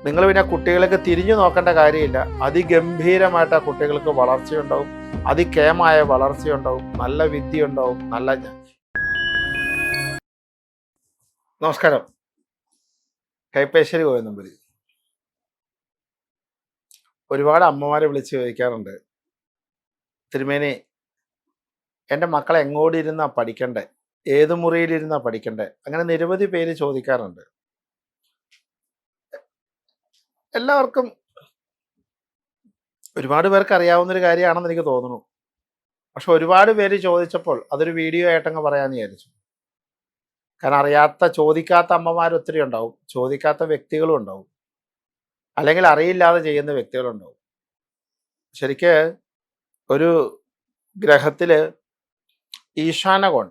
നിങ്ങൾ പിന്നെ കുട്ടികൾക്ക് തിരിഞ്ഞു നോക്കേണ്ട കാര്യമില്ല. അതിഗംഭീരമായിട്ട് ആ കുട്ടികൾക്ക് വളർച്ചയുണ്ടാവും, അതികേമായ വളർച്ചയുണ്ടാവും, നല്ല വിദ്യ ഉണ്ടാവും, നല്ല. നമസ്കാരം, കൈപ്പേശ്ശേരി ഗോവിന്ദമ്പുരി. ഒരുപാട് അമ്മമാരെ വിളിച്ച് ചോദിക്കാറുണ്ട്, തിരുമേനി എൻ്റെ മക്കളെ എങ്ങോട്ടിരുന്നാ പഠിക്കണ്ടേ, ഏത് മുറിയിലിരുന്നാ പഠിക്കണ്ടേ? അങ്ങനെ നിരവധി പേര് ചോദിക്കാറുണ്ട്. എല്ലാവർക്കും ഒരുപാട് പേർക്ക് അറിയാവുന്നൊരു കാര്യമാണെന്ന് എനിക്ക് തോന്നുന്നു. പക്ഷെ ഒരുപാട് പേര് ചോദിച്ചപ്പോൾ അതൊരു വീഡിയോ ആയിട്ടങ്ങ് പറയാമെന്ന് വിചാരിച്ചു. കാരണം ചോദിക്കാത്ത അമ്മമാർ ഒത്തിരി ഉണ്ടാവും, ചോദിക്കാത്ത വ്യക്തികളും ഉണ്ടാവും, അല്ലെങ്കിൽ അറിയില്ലാതെ ചെയ്യുന്ന വ്യക്തികളുണ്ടാവും. ശരിക്ക് ഒരു ഗ്രഹത്തില് ഈശാനകോൺ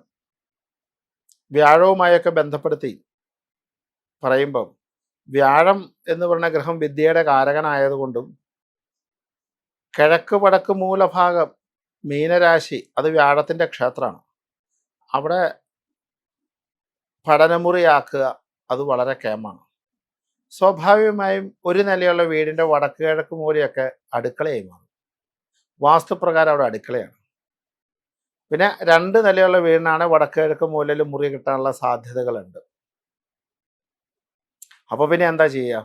വ്യാഴവുമായൊക്കെ ബന്ധപ്പെടുത്തി പറയുമ്പം, വ്യാഴം എന്ന് പറഞ്ഞ ഗ്രഹം വിദ്യയുടെ കാരകനായതുകൊണ്ടും കിഴക്ക് വടക്ക് മൂലഭാഗം മീനരാശി അത് വ്യാഴത്തിൻ്റെ ക്ഷേത്രമാണ്. അവിടെ പഠനമുറിയാക്കുക അത് വളരെ കേമാണ്. സ്വാഭാവികമായും ഒരു നിലയുള്ള വീടിൻ്റെ വടക്ക് കിഴക്ക് മൂലയൊക്കെ അടുക്കളയായി മാറും. വാസ്തുപ്രകാരം അവിടെ അടുക്കളയാണ്. പിന്നെ 2 നിലയുള്ള വീടിനാണ് വടക്ക് കിഴക്ക് മൂലയിൽ മുറി കിട്ടാനുള്ള സാധ്യതകളുണ്ട്. അപ്പോൾ പിന്നെ എന്താ ചെയ്യുക?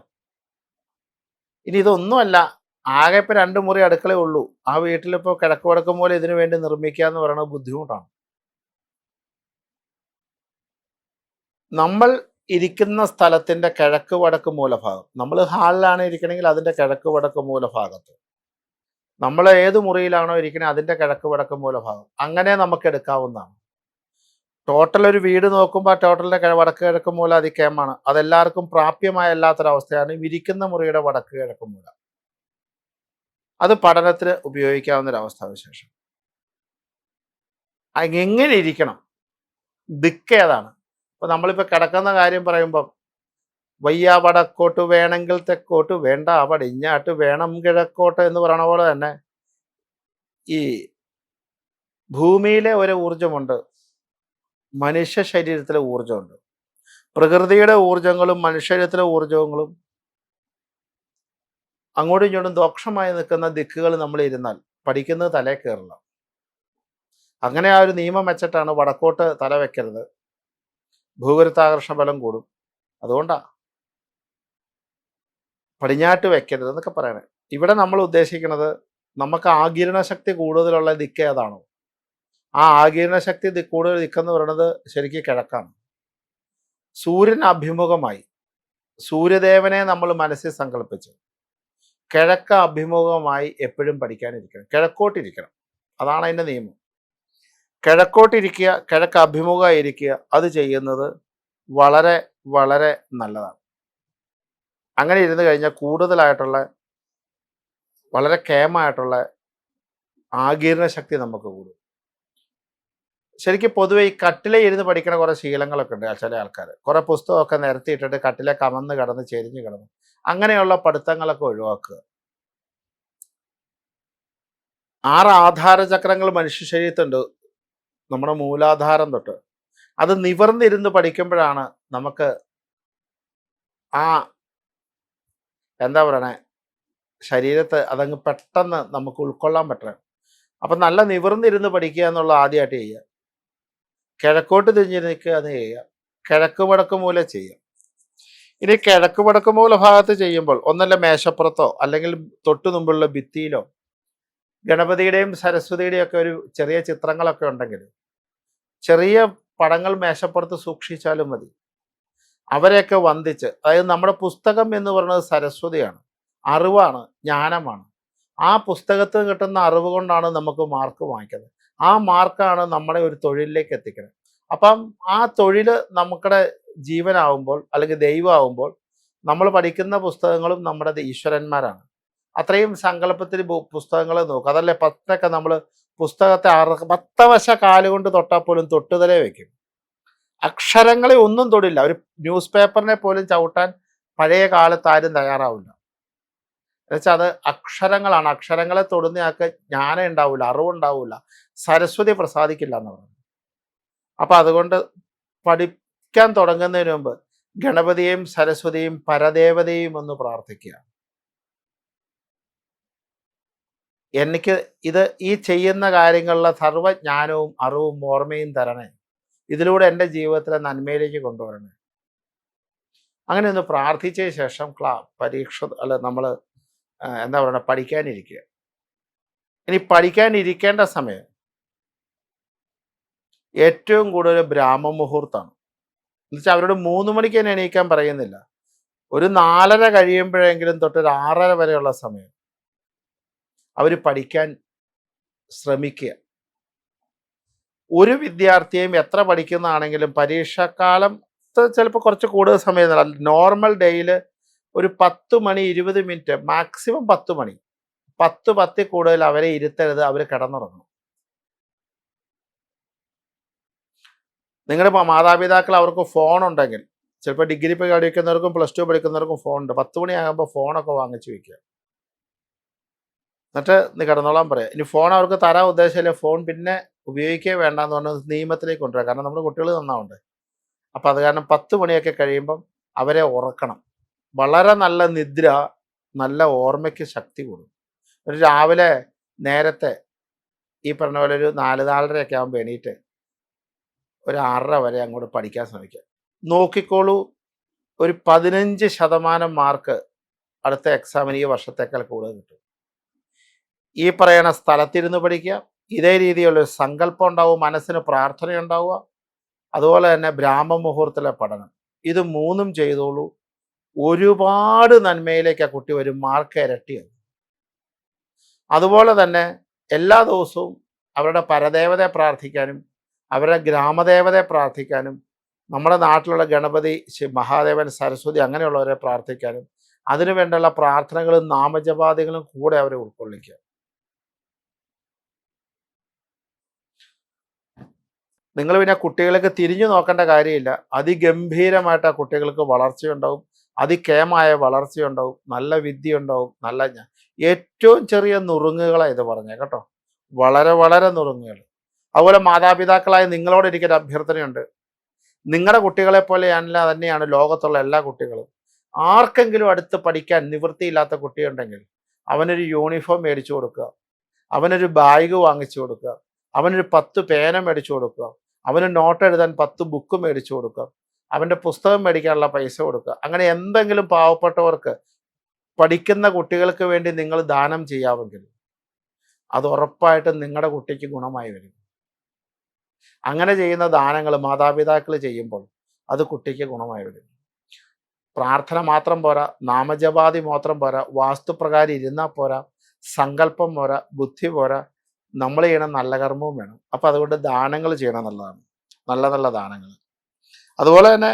ഇനി ഇതൊന്നുമല്ല, ആകെ ഇപ്പം 2 മുറി അടുക്കളയേ ഉള്ളൂ, ആ വീട്ടിലിപ്പോൾ കിഴക്ക് വടക്ക് മൂല ഇതിനു വേണ്ടി നിർമ്മിക്കുക എന്ന് പറയുന്നത് ബുദ്ധിമുട്ടാണ്. നമ്മൾ ഇരിക്കുന്ന സ്ഥലത്തിൻ്റെ കിഴക്ക് വടക്ക് മൂലഭാഗം, നമ്മൾ ഹാളിലാണ് ഇരിക്കണമെങ്കിൽ അതിൻ്റെ കിഴക്ക് വടക്ക് മൂലഭാഗത്ത്, നമ്മൾ ഏത് മുറിയിലാണോ ഇരിക്കുന്നത് അതിൻ്റെ കിഴക്ക് വടക്ക് മൂലഭാഗം, അങ്ങനെ നമുക്ക് എടുക്കാവുന്നതാണ്. ടോട്ടൽ ഒരു വീട് നോക്കുമ്പോൾ ടോട്ടലിൻ്റെ വടക്ക് കിഴക്ക് മൂല അതികേമാണ്. അതെല്ലാവർക്കും പ്രാപ്യമായല്ലാത്തൊരവസ്ഥയാണ് ഇരിക്കുന്ന മുറിയുടെ വടക്ക് കിഴക്ക് മൂല. അത് പഠനത്തിന് ഉപയോഗിക്കാവുന്നൊരവസ്ഥാവിശേഷം. എങ്ങനെ ഇരിക്കണം, ദിക്ക് ഏതാണ്? ഇപ്പം നമ്മളിപ്പോൾ കിടക്കുന്ന കാര്യം പറയുമ്പം, വയ്യ വടക്കോട്ട് വേണമെങ്കിൽ തെക്കോട്ട്, വേണ്ട പടിഞ്ഞാട്ട് വേണം കിഴക്കോട്ട് എന്ന് പറയണ പോലെ തന്നെ ഈ ഭൂമിയിലെ ഒരു ഊർജമുണ്ട്, മനുഷ്യ ശരീരത്തിലെ ഊർജമുണ്ട്. പ്രകൃതിയുടെ ഊർജങ്ങളും മനുഷ്യരീരത്തിലെ ഊർജങ്ങളും അങ്ങോട്ടും ഇങ്ങോട്ടും ദോഷമായി നിൽക്കുന്ന ദിക്കുകൾ നമ്മൾ ഇരുന്നാൽ പഠിക്കുന്നത് തലേ കയറില്ല. അങ്ങനെ ആ ഒരു നിയമം വെച്ചിട്ടാണ് വടക്കോട്ട് തല വെക്കരുത്, ഭൂഗുരുത്വാകർഷണ ബലം കൂടും, അതുകൊണ്ടാണ് പടിഞ്ഞാട്ട് വെക്കരുത് എന്നൊക്കെ പറയണേ. ഇവിടെ നമ്മൾ ഉദ്ദേശിക്കുന്നത്, നമുക്ക് ആഗിരണ ശക്തി കൂടുതലുള്ള ദിക്ക് ഏതാണോ ആ ആഗിരണ ശക്തി കൂടുതൽ ദിക്കെന്ന് പറയുന്നത് ശരിക്കും കിഴക്കാണ്. സൂര്യൻ അഭിമുഖമായി സൂര്യദേവനെ നമ്മൾ മനസ്സിൽ സങ്കല്പിച്ച് കിഴക്ക് അഭിമുഖമായി എപ്പോഴും പഠിക്കാനിരിക്കണം, കിഴക്കോട്ടിരിക്കണം. അതാണ് അതിൻ്റെ നിയമം. കിഴക്കോട്ടിരിക്കുക, കിഴക്ക് അഭിമുഖമായിരിക്കുക, അത് ചെയ്യുന്നത് വളരെ വളരെ നല്ലതാണ്. അങ്ങനെ ഇരുന്ന് കഴിഞ്ഞാൽ കൂടുതലായിട്ടുള്ള വളരെ കേമായിട്ടുള്ള ആഗിരണ ശക്തി നമുക്ക് കൂടും. ശരിക്കും പൊതുവെ ഈ കട്ടിലെ ഇരുന്ന് പഠിക്കണ കുറേ ശീലങ്ങളൊക്കെ ഉണ്ട് ചില ആൾക്കാർ. കുറേ പുസ്തകമൊക്കെ നിരത്തിയിട്ടിട്ട് കട്ടിലെ കമന്ന് കിടന്ന് ചെരിഞ്ഞ് കിടന്ന് അങ്ങനെയുള്ള പഠിത്തങ്ങളൊക്കെ ഒഴിവാക്കുക. 6 ആധാരചക്രങ്ങൾ മനുഷ്യ ശരീരത്തുണ്ട്, നമ്മുടെ മൂലാധാരം തൊട്ട്. അത് നിവർന്നിരുന്ന് പഠിക്കുമ്പോഴാണ് നമുക്ക് ആ എന്താ പറയണേ ശരീരത്ത് അതങ്ങ് പെട്ടെന്ന് നമുക്ക് ഉൾക്കൊള്ളാൻ പറ്റണം. അപ്പം നല്ല നിവർന്നിരുന്ന് പഠിക്കുക എന്നുള്ള ആദ്യമായിട്ട് ചെയ്യുക. കിഴക്കോട്ട് തിരിഞ്ഞിരിക്കുക അത് ചെയ്യുക, കിഴക്ക് വടക്ക് മൂല ചെയ്യുക. ഇനി കിഴക്ക് വടക്ക് മൂല ഭാഗത്ത് ചെയ്യുമ്പോൾ ഒന്നല്ല മേശപ്പുറത്തോ അല്ലെങ്കിൽ തൊട്ടു മുമ്പുള്ള ഭിത്തിയിലോ ഗണപതിയുടെയും സരസ്വതിയുടെയും ഒക്കെ ഒരു ചെറിയ ചിത്രങ്ങളൊക്കെ ഉണ്ടെങ്കിൽ ചെറിയ പടങ്ങൾ മേശപ്പുറത്ത് സൂക്ഷിച്ചാലും മതി. അവരെയൊക്കെ വന്ദിച്ച്, അതായത് നമ്മുടെ പുസ്തകം എന്ന് പറയുന്നത് സരസ്വതിയാണ്, അറിവാണ്, ജ്ഞാനമാണ്. ആ പുസ്തകത്തിൽ കിട്ടുന്ന അറിവ് കൊണ്ടാണ് നമുക്ക് മാർക്ക് വാങ്ങിക്കുന്നത്. ആ മാർക്കാണ് നമ്മളെ ഒരു തൊഴിലിലേക്ക് എത്തിക്കുന്നത്. അപ്പം ആ തൊഴിൽ നമുക്കുടെ ജീവനാവുമ്പോൾ അല്ലെങ്കിൽ ദൈവമാവുമ്പോൾ നമ്മൾ പഠിക്കുന്ന പുസ്തകങ്ങളും നമ്മുടെ ഈശ്വരന്മാരാണ്. അത്രയും സങ്കല്പത്തിൽ പുസ്തകങ്ങൾ നോക്കും. അതല്ലേ പത്തൊക്കെ നമ്മൾ പുസ്തകത്തെ 10 വശ കാലുകൊണ്ട് തൊട്ടാൽ പോലും തൊട്ടുതലേ വയ്ക്കും. അക്ഷരങ്ങളെ ഒന്നും തൊടില്ല. ഒരു ന്യൂസ് പേപ്പറിനെ പോലും ചവിട്ടാൻ പഴയ കാലത്ത് ആരും തയ്യാറാവില്ല. എന്നുവെച്ചാൽ അത് അക്ഷരങ്ങളാണ്. അക്ഷരങ്ങളെ തൊടുന്നയാൾക്ക് ജ്ഞാനം ഉണ്ടാവില്ല, അറിവുണ്ടാവില്ല, സരസ്വതി പ്രസാദിക്കില്ല എന്ന് പറയുന്നത്. അപ്പം അതുകൊണ്ട് പഠിക്കാൻ തുടങ്ങുന്നതിന് മുമ്പ് ഗണപതിയെയും സരസ്വതിയും പരദേവതയും ഒന്ന് പ്രാർത്ഥിക്കുക. എനിക്ക് ഈ ചെയ്യുന്ന കാര്യങ്ങളിലെ സർവ്വജ്ഞാനവും അറിവും ഓർമ്മയും തരണേ. ഇതിലൂടെ എൻ്റെ ജീവിതത്തിലെ നന്മയിലേക്ക് കൊണ്ടുവരണേ. അങ്ങനെ ഒന്ന് പ്രാർത്ഥിച്ച ശേഷം പരീക്ഷ നമ്മൾ എന്താ പറയുക, പഠിക്കാനിരിക്കുക. ഇനി പഠിക്കാനിരിക്കേണ്ട സമയം ഏറ്റവും കൂടുതൽ ബ്രാഹ്മ മുഹൂർത്തമാണ്. എന്നുവെച്ചാൽ അവരോട് 3 മണിക്ക് തന്നെ എണീക്കാൻ പറയുന്നില്ല. ഒരു 4:30 കഴിയുമ്പോഴെങ്കിലും തൊട്ട് ഒരു 6:30 വരെയുള്ള സമയം അവർ പഠിക്കാൻ ശ്രമിക്കുക. ഒരു വിദ്യാർത്ഥിയും എത്ര പഠിക്കുന്നതാണെങ്കിലും പരീക്ഷാക്കാലം ചിലപ്പോൾ കുറച്ച് കൂടുതൽ സമയം, നോർമൽ ഡേയിൽ ഒരു 10 മണി 20 മിനിറ്റ്, മാക്സിമം 10 മണി, 10 കൂടുതൽ അവരെ ഇരുത്തരുത്. അവർ കിടന്നുറങ്ങും. നിങ്ങളുടെ മാതാപിതാക്കൾ അവർക്ക് ഫോൺ ഉണ്ടെങ്കിൽ, ചിലപ്പോൾ ഡിഗ്രി പഠിക്കുന്നവർക്കും +2 പഠിക്കുന്നവർക്കും ഫോണുണ്ട്, 10 മണിയാകുമ്പോൾ ഫോണൊക്കെ വാങ്ങിച്ചു വയ്ക്കുക. എന്നിട്ട് നീ കിടന്നോളാൻ പറയാം. ഇനി ഫോൺ അവർക്ക് തരാൻ ഉദ്ദേശമില്ല, ഫോൺ പിന്നെ ഉപയോഗിക്കേ വേണ്ടെന്ന് പറഞ്ഞ് നിയമത്തിലേക്ക് കൊണ്ടുവരാം. കാരണം നമ്മുടെ കുട്ടികൾ നന്നാവുണ്ട്. അപ്പം അത് കാരണം 10 മണിയൊക്കെ കഴിയുമ്പം അവരെ ഉറക്കണം. വളരെ നല്ല നിദ്ര നല്ല ഓർമ്മയ്ക്ക് ശക്തി കൊടുക്കും. ഒരു രാവിലെ നേരത്തെ ഈ പറഞ്ഞ പോലെ ഒരു 4-4:30 ആകുമ്പോൾ എണീറ്റ് ഒരു 6:30 വരെ അങ്ങോട്ട് പഠിക്കാൻ ശ്രമിക്കുക. നോക്കിക്കോളൂ, ഒരു 15% മാർക്ക് അടുത്ത എക്സാമിന് ഈ വർഷത്തേക്കാൾ കൂടുതൽ കിട്ടും. ഈ പറയുന്ന സ്ഥലത്തിരുന്ന് പഠിക്കുക. ഇതേ രീതിയിലുള്ളൊരു സങ്കല്പം ഉണ്ടാവും, മനസ്സിന് പ്രാർത്ഥന ഉണ്ടാവുക. അതുപോലെ തന്നെ ബ്രാഹ്മ മുഹൂർത്തത്തിലെ പഠനം. ഇത് 3ഉം ചെയ്തോളൂ. ഒരുപാട് നന്മയിലേക്ക് ആ കുട്ടി വരും. മാർക്ക് ഇരട്ടിയാകും. അതുപോലെ തന്നെ എല്ലാ ദിവസവും അവരുടെ പരദേവതയെ പ്രാർത്ഥിക്കാനും അവരുടെ ഗ്രാമദേവതയെ പ്രാർത്ഥിക്കാനും നമ്മുടെ നാട്ടിലുള്ള ഗണപതി, മഹാദേവൻ, സരസ്വതി അങ്ങനെയുള്ളവരെ പ്രാർത്ഥിക്കാനും അതിനു വേണ്ടിയുള്ള പ്രാർത്ഥനകളും നാമജപാദികളും കൂടെ അവരെ ഉൾക്കൊള്ളിക്കുക. നിങ്ങൾ പിന്നെ കുട്ടികൾക്ക് തിരിഞ്ഞു നോക്കേണ്ട കാര്യമില്ല. അതിഗംഭീരമായിട്ട് ആ കുട്ടികൾക്ക് വളർച്ചയുണ്ടാവും, അതികേമായ വളർച്ചയുണ്ടാവും, നല്ല വിദ്യ ഉണ്ടാവും, ഏറ്റവും ചെറിയ നുറുങ്ങുകളാണ് ഇത് പറഞ്ഞേ കേട്ടോ, വളരെ വളരെ നുറുങ്ങുകൾ. അതുപോലെ മാതാപിതാക്കളായ നിങ്ങളോട് എനിക്കൊരു അഭ്യർത്ഥനയുണ്ട്. നിങ്ങളുടെ കുട്ടികളെ പോലെയല്ല തന്നെയാണ് ലോകത്തുള്ള എല്ലാ കുട്ടികളും. ആർക്കെങ്കിലും അടുത്ത് പഠിക്കാൻ നിവൃത്തിയില്ലാത്ത കുട്ടിയുണ്ടെങ്കിൽ അവനൊരു യൂണിഫോം മേടിച്ചു കൊടുക്കുക, അവനൊരു ബാഗ് വാങ്ങിച്ചു കൊടുക്കുക, അവനൊരു 10 പേന മേടിച്ചു കൊടുക്കുക, അവന് നോട്ട് എഴുതാൻ 10 ബുക്ക് മേടിച്ചു കൊടുക്കുക, അവൻ്റെ പുസ്തകം മേടിക്കാനുള്ള പൈസ കൊടുക്കുക. അങ്ങനെ എന്തെങ്കിലും പാവപ്പെട്ടവർക്ക്, പഠിക്കുന്ന കുട്ടികൾക്ക് വേണ്ടി നിങ്ങൾ ദാനം ചെയ്യാമെങ്കിൽ അത് ഉറപ്പായിട്ടും നിങ്ങളുടെ കുട്ടിക്ക് ഗുണമായി വരും. അങ്ങനെ ചെയ്യുന്ന ദാനങ്ങൾ മാതാപിതാക്കൾ ചെയ്യുമ്പോൾ അത് കുട്ടിക്ക് ഗുണമായി വരും. പ്രാർത്ഥന മാത്രം പോരാ, നാമജപാതി മാത്രം പോരാ, വാസ്തുപ്രകാരം ഇരുന്നാൽ പോരാ, സങ്കല്പം പോരാ, ബുദ്ധി പോരാ, നമ്മൾ ചെയ്യണം നല്ല കർമ്മവും വേണം. അപ്പം അതുകൊണ്ട് ദാനങ്ങൾ ചെയ്യണം എന്നുള്ളതാണ്, നല്ല നല്ല ദാനങ്ങൾ. അതുപോലെ തന്നെ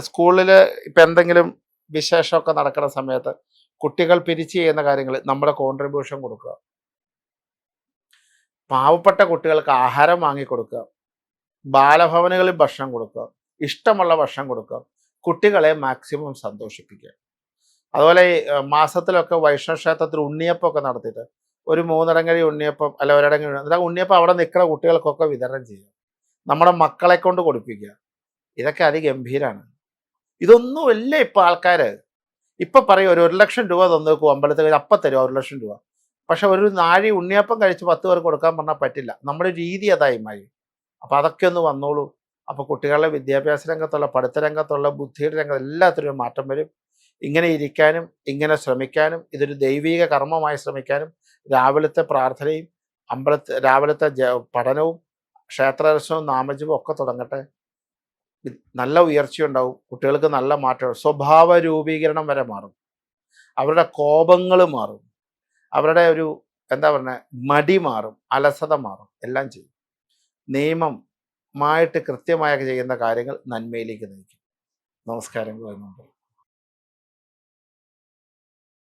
സ്കൂളിൽ ഇപ്പം എന്തെങ്കിലും വിശേഷമൊക്കെ നടക്കുന്ന സമയത്ത് കുട്ടികൾ പിരിച്ച് ചെയ്യുന്ന കാര്യങ്ങൾ നമ്മുടെ കോൺട്രിബ്യൂഷൻ കൊടുക്കുക. പാവപ്പെട്ട കുട്ടികൾക്ക് ആഹാരം വാങ്ങിക്കൊടുക്കുക, ബാലഭവനുകളിൽ ഭക്ഷണം കൊടുക്കുക, ഇഷ്ടമുള്ള ഭക്ഷണം കൊടുക്കുക, കുട്ടികളെ മാക്സിമം സന്തോഷിപ്പിക്കുക. അതുപോലെ മാസത്തിലൊക്കെ വൈഷ്ണവ ക്ഷേത്രത്തിൽ ഉണ്ണിയപ്പമൊക്കെ നടത്തിയിട്ട് ഒരു 3 ഇടങ്ങഴി ഉണ്ണിയപ്പം അല്ല ഒരിടങ്ങഴി, എന്നിട്ട് ഉണ്ണിയപ്പം അവിടെ നിൽക്കുന്ന കുട്ടികൾക്കൊക്കെ വിതരണം ചെയ്യുക, നമ്മുടെ മക്കളെ കൊണ്ട് കൊടുപ്പിക്കുക. ഇതൊക്കെ അതിഗംഭീരമാണ്. ഇതൊന്നുമില്ല ഇപ്പം ആൾക്കാർ. ഇപ്പം പറയും ഒരു 1,00,000 രൂപ തന്നേക്കും അമ്പലത്തിൽ, അപ്പം തരും 1,00,000 രൂപ. പക്ഷെ ഒരു നാഴി ഉണ്ണിയപ്പം കഴിച്ച് 10 പേർക്ക് കൊടുക്കാൻ പറഞ്ഞാൽ പറ്റില്ല. നമ്മുടെ രീതി അതായി മാറി. അപ്പോൾ അതൊക്കെ ഒന്ന് വന്നോളൂ. അപ്പോൾ കുട്ടികളുടെ വിദ്യാഭ്യാസ രംഗത്തുള്ള, പഠിത്ത രംഗത്തുള്ള, ബുദ്ധിയുടെ രംഗത്ത് എല്ലാത്തിനും മാറ്റം വരും. ഇങ്ങനെ ഇരിക്കാനും ഇങ്ങനെ ശ്രമിക്കാനും ഇതൊരു ദൈവിക കർമ്മമായി ശ്രമിക്കാനും രാവിലത്തെ പ്രാർത്ഥനയും രാവിലത്തെ പഠനവും ക്ഷേത്രദർശനവും നാമജപവും ഒക്കെ തുടങ്ങട്ടെ. നല്ല ഉയർച്ചയുണ്ടാവും. കുട്ടികൾക്ക് നല്ല മാറ്റം, സ്വഭാവ രൂപീകരണം വരെ മാറും. അവരുടെ കോപങ്ങൾ മാറും, അവരുടെ ഒരു എന്താ പറയുക മടി മാറും, അലസത മാറും, എല്ലാം ചെയ്യും. നിയമമായിട്ട് കൃത്യമായി ചെയ്യുന്ന കാര്യങ്ങൾ നന്മയിലേക്ക് നയിക്കും. നമസ്കാരം.